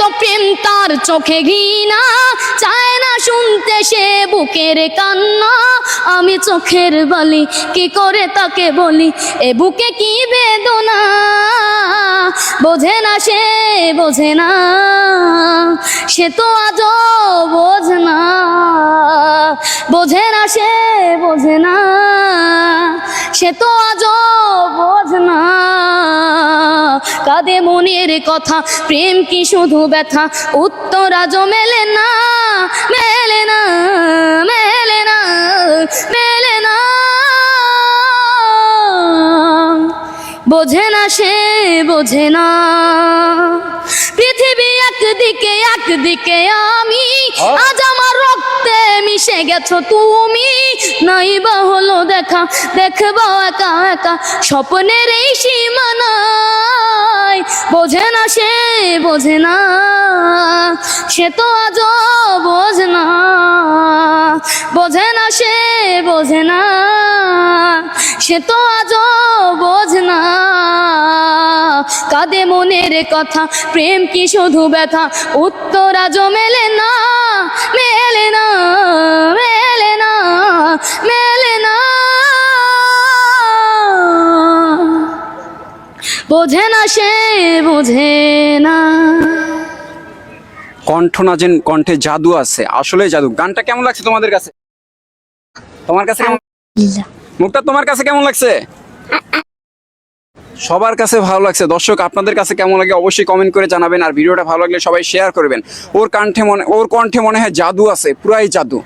এত প্রেম তার চোখে ঘৃণা, চায় না শুনতে সে বুকের কান্না। আমি চোখের বালি কি করে তাকে বলি, এ বুকে কি বেদনা। বোঝে না সে, বোঝে না, সে তো আজও বোঝে না। বোঝে না সে, বোঝে না, সে তো আজও বোঝে না। কাঁদে মনের কথা, প্রেম কি শুধু ব্যথা, উত্তর আজও মেলে না, মেলে না, মেলে না, মেলে না। বোঝে না সে, বোঝে না। পৃথিবী একদিকে, একদিকে আমি, আজ আমার রক্তে মিশে গেছো তুমি। নাই বা হলো দেখা, দেখবো একা একা স্বপ্নের এই সীমানায়। বোঝে না সে, বোঝে না, সে তো আজও বোঝে না। বোঝে না সে, বোঝে না, সে তো আজও বোঝে না। কাঁদে মনের কথা, প্রেম কি শুধু ব্যথা, উত্তর আজও মেলে না, মেলে না, মেলে না, মেলে না। বোঝে না সে, বোঝে না। কণ্ঠ না যেন কণ্ঠে জাদু আছে, আসলে জাদু। গানটা কেমন লাগছে তোমাদের কাছে? তোমার কাছে কেমন? মুখটা তোমার কাছে কেমন লাগছে? সবার কাছে ভালো লাগছে। দর্শক আপনাদের কাছে কেমন লাগে অবশ্যই কমেন্ট করে জানাবেন, আর ভিডিওটা ভালো লাগলে সবাই শেয়ার করবেন। ওর কণ্ঠে মনে হয় জাদু আছে, পুরাই জাদু।